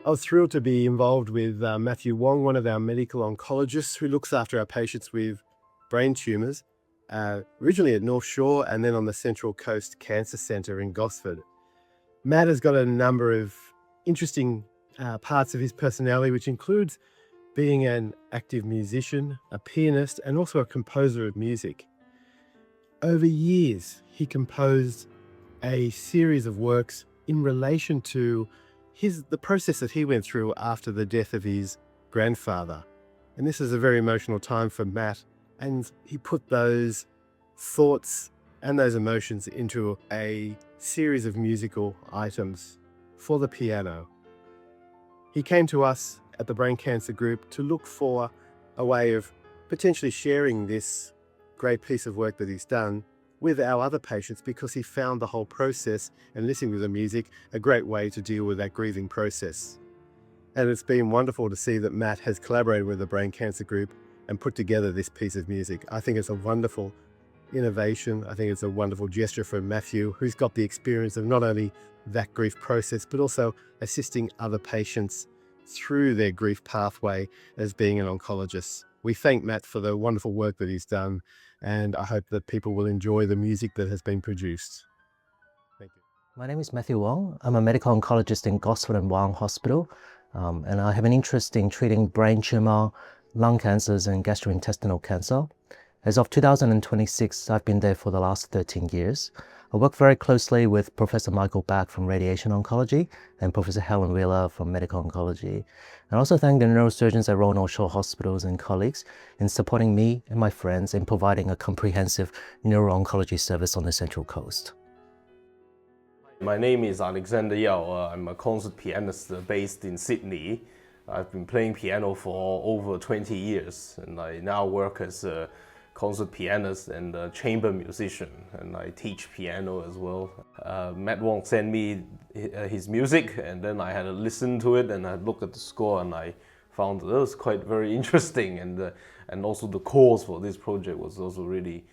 I was thrilled to be involved with Matthew Wong, one of our medical oncologists who looks after our patients with brain tumours, originally at North Shore and then on the Central Coast Cancer Centre in Gosford. Matt has got a number of interesting parts of his personality, which includes being an active musician, a pianist, and also a composer of music. Over years, he composed a series of works in relation to the process that he went through after the death of his grandfather. And this is a very emotional time for Matt, and he put those thoughts and those emotions into a series of musical items for the piano. He came to us at the Brain Cancer Group to look for a way of potentially sharing this great piece of work that he's done with our other patients, because he found the whole process and listening to the music a great way to deal with that grieving process. And it's been wonderful to see that Matt has collaborated with the Brain Cancer Group and put together this piece of music. I think it's a wonderful innovation. I think it's a wonderful gesture from Matthew, who's got the experience of not only that grief process, but also assisting other patients through their grief pathway as being an oncologist. We thank Matt for the wonderful work that he's done, and I hope that people will enjoy the music that has been produced. Thank you. My name is Matthew Wong. I'm a medical oncologist in Gosford and Wong Hospital, and I have an interest in treating brain tumor, lung cancers, and gastrointestinal cancer. As of 2026, I've been there for the last 13 years. I work very closely with Professor Michael Back from Radiation Oncology and Professor Helen Wheeler from Medical Oncology. I also thank the neurosurgeons at Royal North Shore Hospitals and colleagues in supporting me and my friends in providing a comprehensive neuro-oncology service on the Central Coast. My name is Alexander Yao. I'm a concert pianist based in Sydney. I've been playing piano for over 20 years, and I now work as a concert pianist and a chamber musician, and I teach piano as well. Matt Wong sent me his music, and then I had a listen to it, and I looked at the score, and I found it was quite very interesting, and also the cause for this project was also really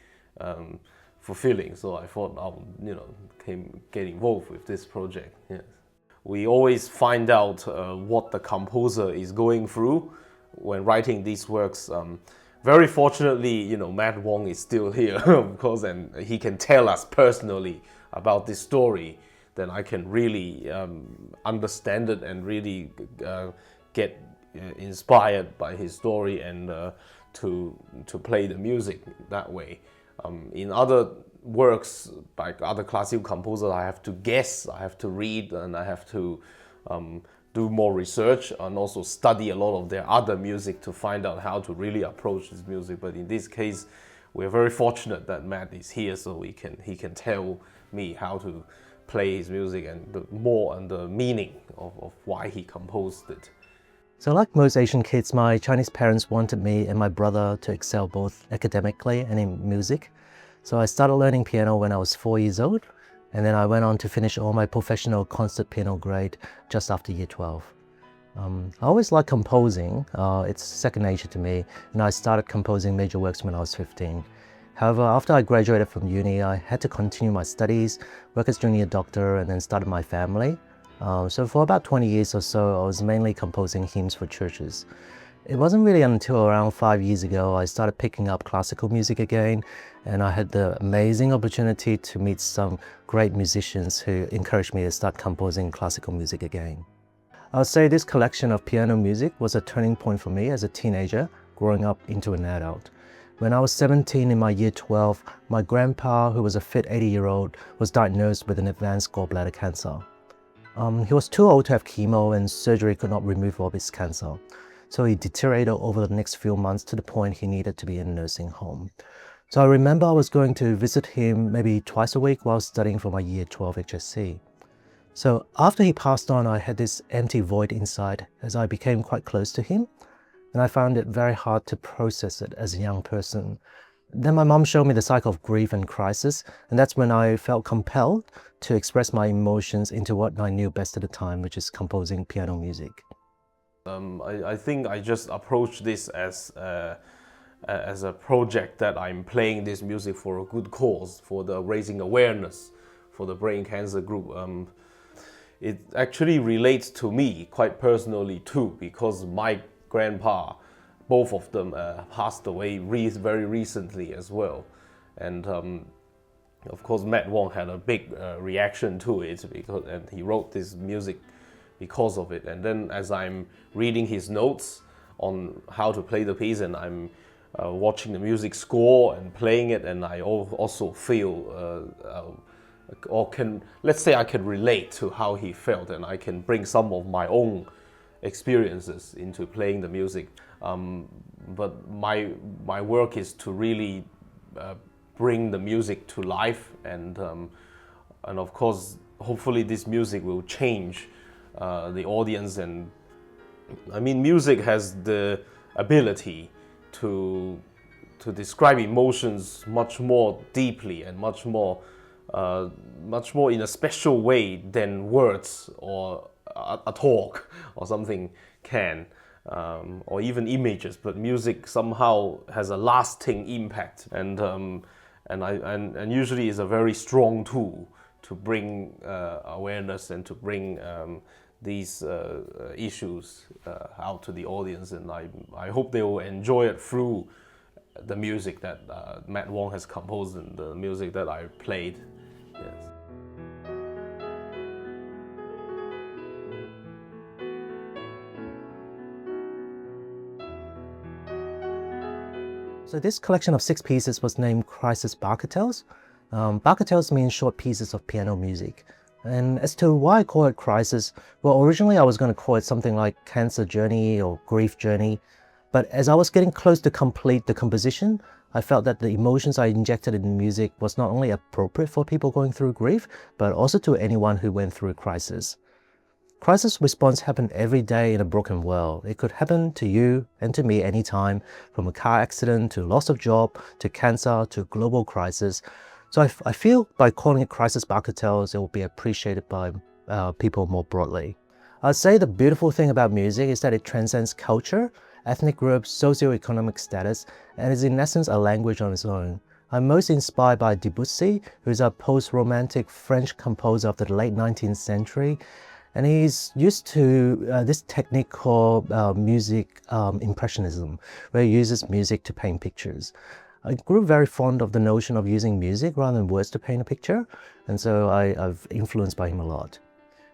fulfilling. So I thought I'll get involved with this project. Yes. We always find out what the composer is going through when writing these works. Very fortunately, Matt Wong is still here, of course, and he can tell us personally about this story. Then I can really understand it and really get inspired by his story and to play the music that way. In other works by other classical composers, I have to guess, I have to read, and I have to do more research and also study a lot of their other music to find out how to really approach this music. But in this case, we're very fortunate that Matt is here, so he can tell me how to play his music and the meaning of why he composed it. So like most Asian kids, my Chinese parents wanted me and my brother to excel both academically and in music. So I started learning piano when I was 4 years old, and then I went on to finish all my professional concert piano grade just after year 12. I always liked composing. It's second nature to me, and I started composing major works when I was 15. However, after I graduated from uni, I had to continue my studies, work as junior doctor, and then started my family. So for about 20 years or so, I was mainly composing hymns for churches. It wasn't really until around 5 years ago I started picking up classical music again, and I had the amazing opportunity to meet some great musicians who encouraged me to start composing classical music again. I would say this collection of piano music was a turning point for me as a teenager, growing up into an adult. When I was 17 in my year 12, my grandpa, who was a fit 80-year-old, was diagnosed with an advanced gallbladder cancer. He was too old to have chemo, and surgery could not remove all his cancer. So he deteriorated over the next few months to the point he needed to be in a nursing home. So I remember I was going to visit him maybe twice a week while studying for my year 12 HSC. So after he passed on, I had this empty void inside as I became quite close to him, and I found it very hard to process it as a young person. Then my mom showed me the cycle of grief and crisis, and that's when I felt compelled to express my emotions into what I knew best at the time, which is composing piano music. I think I just approached this as a project that I'm playing this music for a good cause, for the raising awareness for the brain cancer group. it actually relates to me quite personally too, because my grandpa, both of them passed away very recently as well. And of course, Matt Wong had a big reaction to it, and he wrote this music because of it. And then as I'm reading his notes on how to play the piece, and I'm watching the music score and playing it, and I also feel, let's say I can relate to how he felt, and I can bring some of my own experiences into playing the music. But my work is to really bring the music to life, and of course, hopefully this music will change the audience. And I mean, music has the ability to describe emotions much more deeply and much more in a special way than words or a talk or something can, or even images. But music somehow has a lasting impact, and usually is a very strong tool to bring awareness and to bring these issues out to the audience. And I hope they will enjoy it through the music that Matt Wong has composed and the music that I played. Yes. So this collection of 6 pieces was named Crisis Bagatelles. Bagatelles means short pieces of piano music. And as to why I call it Crisis, well, originally I was going to call it something like Cancer Journey or Grief Journey. But as I was getting close to complete the composition, I felt that the emotions I injected in the music was not only appropriate for people going through grief, but also to anyone who went through a crisis. Crisis response happen every day in a broken world. It could happen to you and to me anytime, from a car accident to loss of job, to cancer, to global crisis. So I feel by calling it Crisis Bagatelles, it will be appreciated by people more broadly. I'd say the beautiful thing about music is that it transcends culture, ethnic groups, socioeconomic status, and is in essence a language on its own. I'm most inspired by Debussy, who's a post-romantic French composer of the late 19th century. And he's used to this technique called music impressionism, where he uses music to paint pictures. I grew very fond of the notion of using music rather than words to paint a picture, and so I've influenced by him a lot.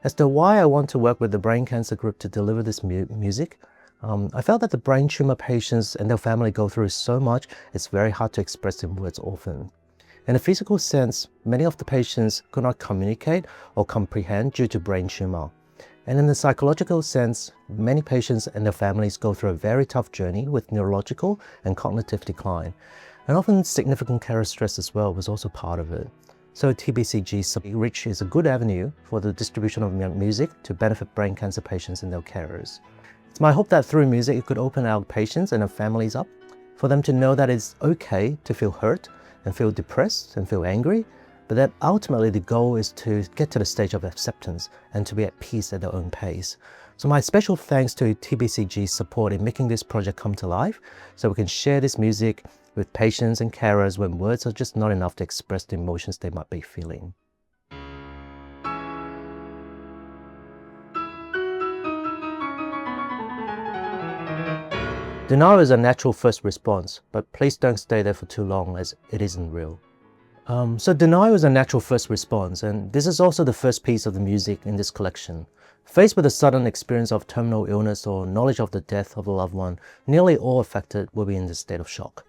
As to why I want to work with the brain cancer group to deliver this music, I felt that the brain tumor patients and their family go through so much, it's very hard to express in words often. In a physical sense, many of the patients could not communicate or comprehend due to brain tumor. And in the psychological sense, many patients and their families go through a very tough journey with neurological and cognitive decline. And often significant carer stress as well was also part of it. So TBCG Reach is a good avenue for the distribution of music to benefit brain cancer patients and their carers. It's my hope that through music it could open our patients and their families up, for them to know that it's okay to feel hurt and feel depressed and feel angry, but that ultimately the goal is to get to the stage of acceptance and to be at peace at their own pace. So my special thanks to TBCG's support in making this project come to life, so we can share this music with patients and carers when words are just not enough to express the emotions they might be feeling. Denial is a natural first response, but please don't stay there for too long, as it isn't real. So denial is a natural first response, and this is also the first piece of the music in this collection. Faced with a sudden experience of terminal illness or knowledge of the death of a loved one, nearly all affected will be in this state of shock.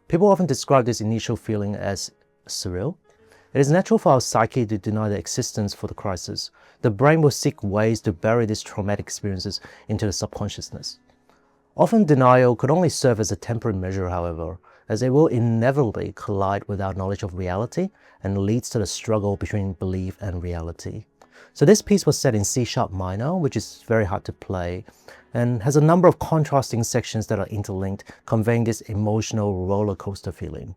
People often describe this initial feeling as surreal. It is natural for our psyche to deny the existence for the crisis. The brain will seek ways to bury these traumatic experiences into the subconsciousness. Often denial could only serve as a temporary measure, however, as it will inevitably collide with our knowledge of reality and leads to the struggle between belief and reality. So this piece was set in C-sharp minor, which is very hard to play, and has a number of contrasting sections that are interlinked, conveying this emotional roller coaster feeling.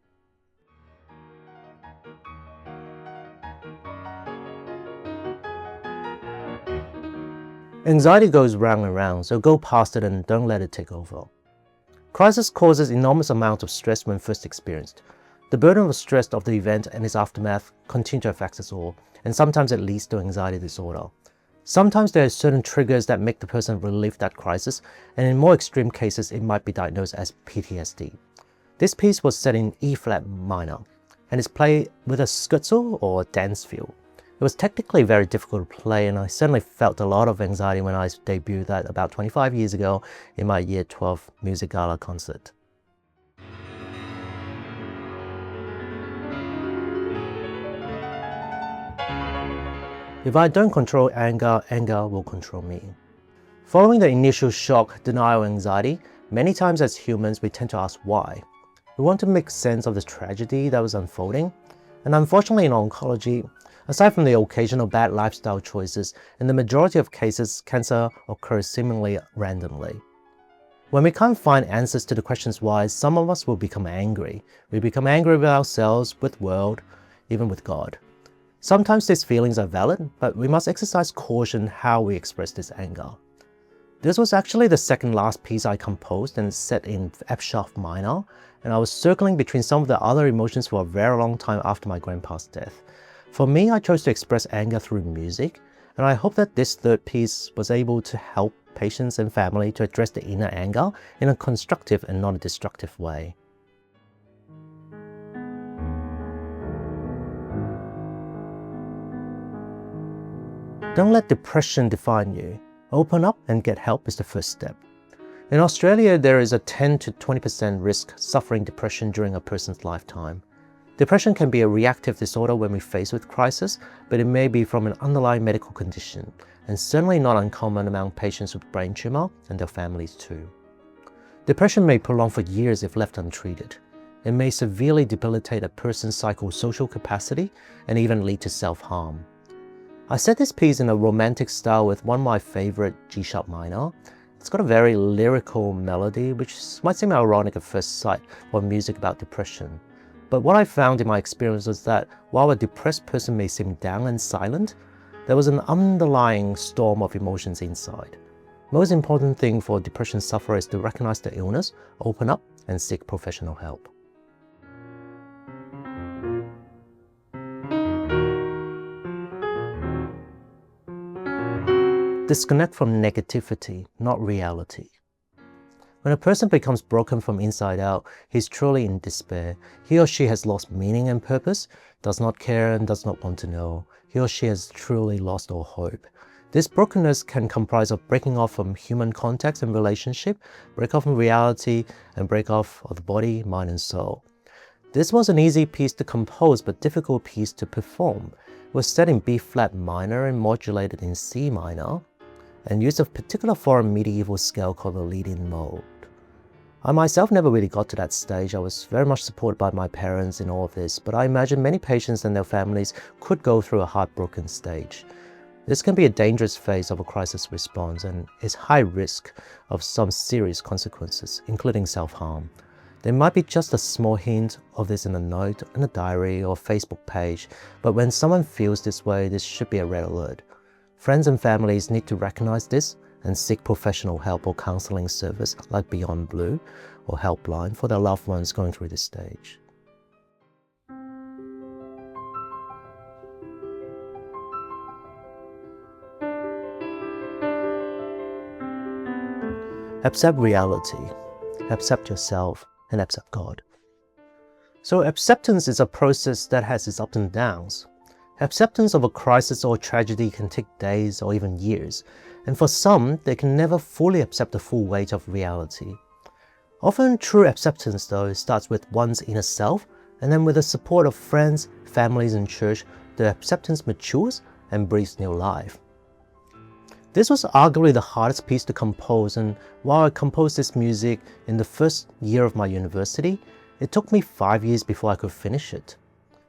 Anxiety goes round and round, so go past it and don't let it take over. Crisis causes enormous amounts of stress when first experienced. The burden of stress of the event and its aftermath continue to affect us all, and sometimes it leads to anxiety disorder. Sometimes there are certain triggers that make the person relive that crisis, and in more extreme cases, it might be diagnosed as PTSD. This piece was set in E flat minor, and is played with a scherzo or dance feel. It was technically very difficult to play, and I certainly felt a lot of anxiety when I debuted that about 25 years ago in my Year 12 music gala concert. If I don't control anger, anger will control me. Following the initial shock, denial, and anxiety, many times as humans we tend to ask why. We want to make sense of the tragedy that was unfolding, and unfortunately in oncology, aside from the occasional bad lifestyle choices, in the majority of cases, cancer occurs seemingly randomly. When we can't find answers to the questions why, some of us will become angry. We become angry with ourselves, with the world, even with God. Sometimes these feelings are valid, but we must exercise caution how we express this anger. This was actually the second last piece I composed and set in F sharp minor, and I was circling between some of the other emotions for a very long time after my grandpa's death. For me, I chose to express anger through music, and I hope that this third piece was able to help patients and family to address the inner anger in a constructive and non-destructive way. Don't let depression define you. Open up and get help is the first step. In Australia, there is a 10 to 20% risk suffering depression during a person's lifetime. Depression can be a reactive disorder when we face with crisis, but it may be from an underlying medical condition, and certainly not uncommon among patients with brain tumor and their families too. Depression may prolong for years if left untreated. It may severely debilitate a person's psychosocial capacity and even lead to self-harm. I set this piece in a romantic style with one of my favorite G sharp minor. It's got a very lyrical melody, which might seem ironic at first sight for music about depression. But what I found in my experience was that while a depressed person may seem down and silent, there was an underlying storm of emotions inside. Most important thing for depression sufferers is to recognize the illness, open up, and seek professional help. Disconnect from negativity, not reality. When a person becomes broken from inside out, he's truly in despair. He or she has lost meaning and purpose, does not care and does not want to know. He or she has truly lost all hope. This brokenness can comprise of breaking off from human contact and relationship, break off from reality, and break off of the body, mind, and soul. This was an easy piece to compose but difficult piece to perform. It was set in B flat minor and modulated in C minor, and used a particular foreign medieval scale called the lead-in mode. I myself never really got to that stage. I was very much supported by my parents in all of this, but I imagine many patients and their families could go through a heartbroken stage. This can be a dangerous phase of a crisis response and is high risk of some serious consequences, including self-harm. There might be just a small hint of this in a note, in a diary or Facebook page, but when someone feels this way, this should be a red alert. Friends and families need to recognize this and seek professional help or counseling service like Beyond Blue or Helpline for their loved ones going through this stage. Accept reality, accept yourself, and accept God. So acceptance is a process that has its ups and downs. Acceptance of a crisis or tragedy can take days or even years, and for some, they can never fully accept the full weight of reality. Often, true acceptance, though, starts with one's inner self, and then with the support of friends, families, and church, the acceptance matures and breathes new life. This was arguably the hardest piece to compose, and while I composed this music in the first year of my university, it took me 5 years before I could finish it.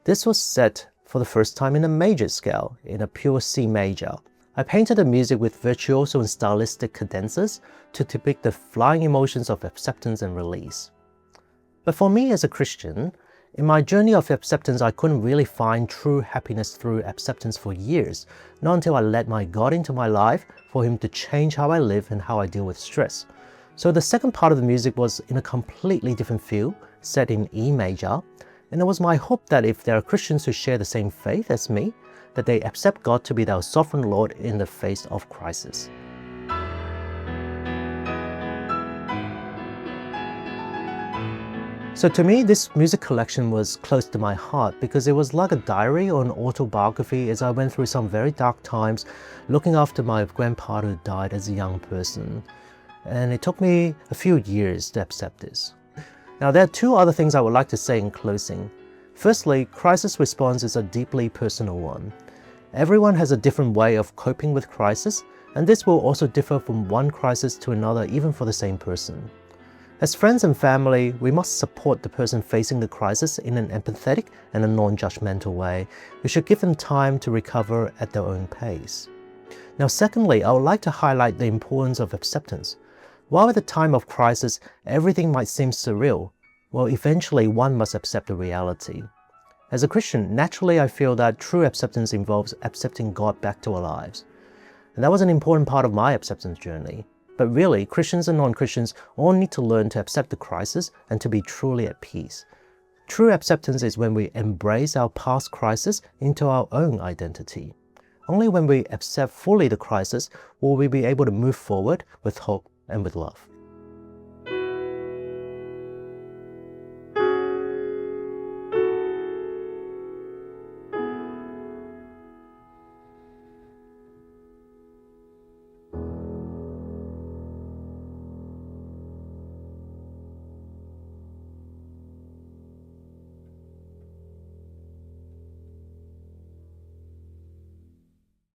This was set for the first time in a major scale, in a pure C major. I painted the music with virtuoso and stylistic cadences to depict the flying emotions of acceptance and release. But for me as a Christian, in my journey of acceptance, I couldn't really find true happiness through acceptance for years, not until I let my God into my life for Him to change how I live and how I deal with stress. So the second part of the music was in a completely different feel, set in E major, and it was my hope that if there are Christians who share the same faith as me, that they accept God to be their sovereign Lord in the face of crisis. So to me, this music collection was close to my heart because it was like a diary or an autobiography as I went through some very dark times looking after my grandpa who died as a young person. And it took me a few years to accept this. Now, there are two other things I would like to say in closing. Firstly, crisis response is a deeply personal one. Everyone has a different way of coping with crisis, and this will also differ from one crisis to another, even for the same person. As friends and family, we must support the person facing the crisis in an empathetic and a non-judgmental way. We should give them time to recover at their own pace. Now, secondly, I would like to highlight the importance of acceptance. While at the time of crisis, everything might seem surreal, well, eventually one must accept the reality. As a Christian, naturally I feel that true acceptance involves accepting God back to our lives. And that was an important part of my acceptance journey. But really, Christians and non-Christians all need to learn to accept the crisis and to be truly at peace. True acceptance is when we embrace our past crisis into our own identity. Only when we accept fully the crisis will we be able to move forward with hope and with love.